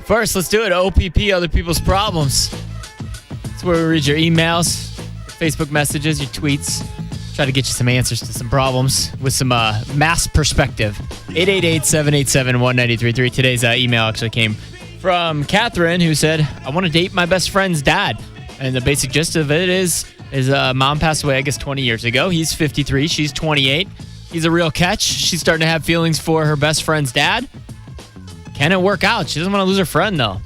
First, let's do it. OPP, other people's problems. That's where we read your emails, your Facebook messages, your tweets. Try to get you some answers to some problems with some mass perspective. 888-787-1933. Today's email actually came from Catherine, who said, I want to date my best friend's dad. And the basic gist of it is his mom passed away, I guess, 20 years ago. He's 53. She's 28. He's a real catch. She's starting to have feelings for her best friend's dad. Can it work out? She doesn't want to lose her friend, though.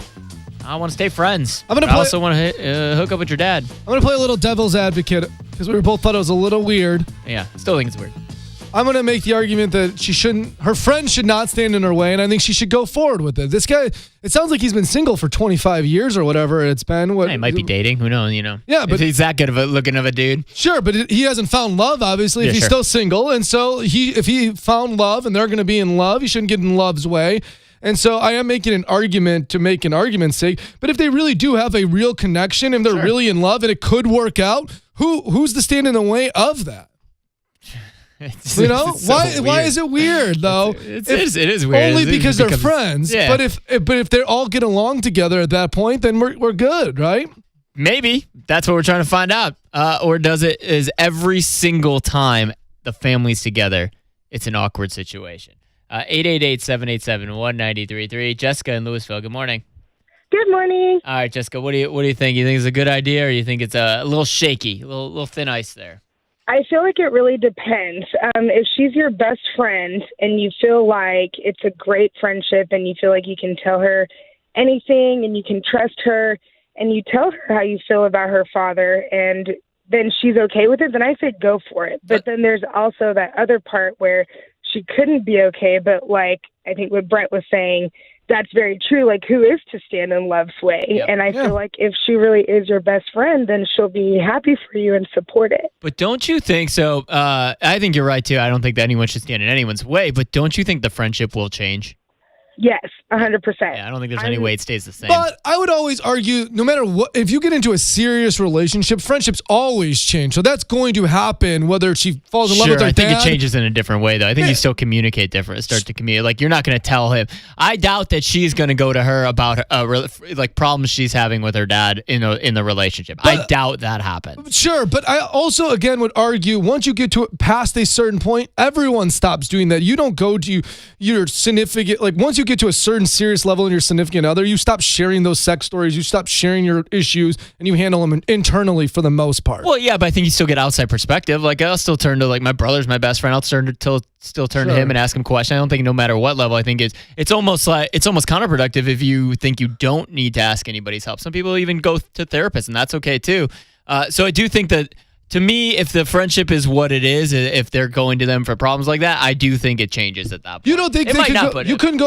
I want to stay friends. I also want to hook up with your dad. I'm going to play a little devil's advocate because we both thought it was a little weird. Yeah, still think it's weird. I'm going to make the argument that her friend should not stand in her way, and I think she should go forward with it. This guy, it sounds like he's been single for 25 years or whatever it's been. He might be dating. Who knows, Yeah, but if he's that good of a looking of a dude. Sure, but he hasn't found love, obviously, if he's still single. And so if he found love and they're going to be in love, he shouldn't get in love's way. And so I am making an argument to make an argument's sake. But if they really do have a real connection and they're really in love and it could work out, who's to stand in the way of that? Why is it weird though? It is weird. Only because they're friends. Yeah. But if they all get along together at that point, then we're good, right? Maybe that's what we're trying to find out. Or is every single time the family's together, it's an awkward situation? 888-787-1933. Jessica in Louisville. Good morning. Good morning. All right, Jessica. What do you think? You think it's a good idea, or you think it's a little shaky, a little thin ice there? I feel like it really depends. If she's your best friend and you feel like it's a great friendship and you feel like you can tell her anything and you can trust her and you tell her how you feel about her father and then she's okay with it, then I say go for it. But then there's also that other part where she couldn't be okay, but like I think what Brett was saying, that's very true. Like, who is to stand in love's way? Yep. And I feel like if she really is your best friend, then she'll be happy for you and support it. But don't you think so? I think you're right, too. I don't think that anyone should stand in anyone's way. But don't you think the friendship will change? Yes, 100%. Yeah, I don't think there's any way it stays the same. But I would always argue, no matter what, if you get into a serious relationship, friendships always change. So that's going to happen whether she falls in love with her dad. I think it changes in a different way, though. I think you still communicate different. Start to communicate. Like, you're not going to tell him. I doubt that she's going to go to her about like problems she's having with her dad in the relationship. But I doubt that happens. Sure, but I also, again, would argue once you get to past a certain point, everyone stops doing that. You don't go to your significant, like once you get to a certain serious level in your significant other, you stop sharing those sex stories, you stop sharing your issues, and you handle them internally for the most part. Well, yeah, but I think you still get outside perspective. Like, I'll still turn to, like, my brother's my best friend. I'll still turn to him and ask him questions. I don't think no matter what level, I think it's almost counterproductive if you think you don't need to ask anybody's help. Some people even go to therapists, and that's okay too. So I do think that, to me, if the friendship is what it is, if they're going to them for problems like that, I do think it changes at that point. You don't think you couldn't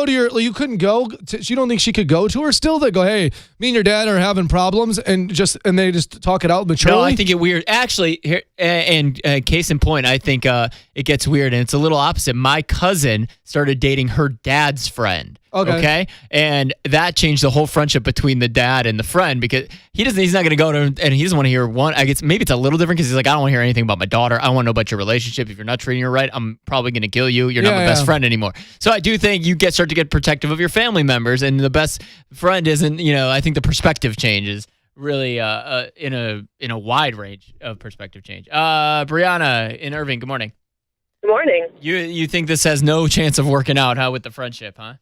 go? You don't think she could go to her still? They go, hey, me and your dad are having problems, and they just talk it out maturely? No, I think it weird. Actually, here, and case in point, I think it gets weird, and it's a little opposite. My cousin started dating her dad's friend. Okay. And that changed the whole friendship between the dad and the friend because he's not going to go to her and he doesn't want to hear one. I guess maybe it's a little different because he's like, I don't want to hear anything about my daughter. I want to know about your relationship. If you're not treating her right, I'm probably going to kill you. You're not my best friend anymore. So I do think you start to get protective of your family members, and the best friend isn't, I think the perspective changes really in a wide range of perspective change. Brianna in Irving, good morning. Good morning. You think this has no chance of working out, with the friendship, huh?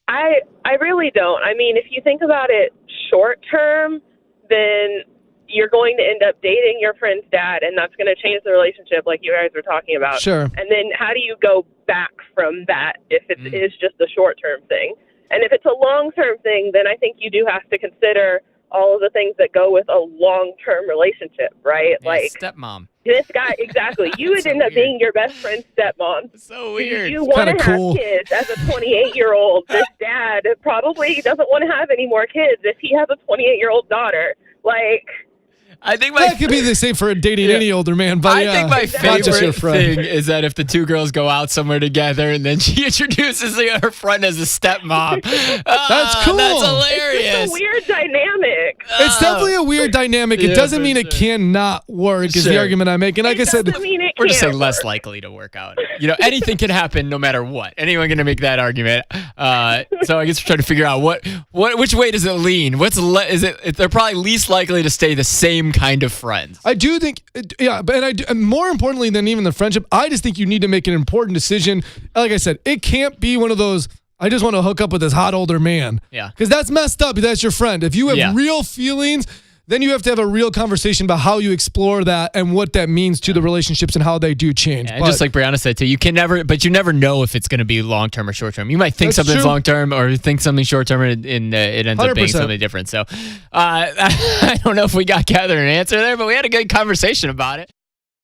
I really don't. I mean, if you think about it short term, then you're going to end up dating your friend's dad, and that's going to change the relationship like you guys were talking about. Sure. And then how do you go back from that if it is just a short-term thing? And if it's a long-term thing, then I think you do have to consider all of the things that go with a long-term relationship, right? Yeah, like stepmom. This guy, exactly. You would end up being your best friend's stepmom. So weird. You want to have kids as a 28-year-old. This dad probably doesn't want to have any more kids if he has a 28-year-old daughter. Like, I think that could be the same for dating any older man, but I think my favorite thing is that if the two girls go out somewhere together and then she introduces her friend as a stepmom. That's cool. That's hilarious. It's a weird dynamic. It's definitely a weird dynamic. It doesn't mean it cannot work, is the argument I make. And like I said, we're just saying less likely to work out. Anything can happen no matter what. Anyone going to make that argument. So I guess we're trying to figure out which way does it lean? They're probably least likely to stay the same kind of friends. I do think, and more importantly than even the friendship, I just think you need to make an important decision. Like I said, it can't be one of those, I just want to hook up with this hot older man. Yeah. Because that's messed up. That's your friend. If you have real feelings, then you have to have a real conversation about how you explore that and what that means to the relationships and how they do change. And just like Brianna said too, you never know if it's going to be long term or short term. You might think something's long term or think something short term, and it ends 100%. Up being something different. So I don't know if we got gathered an answer there, but we had a good conversation about it.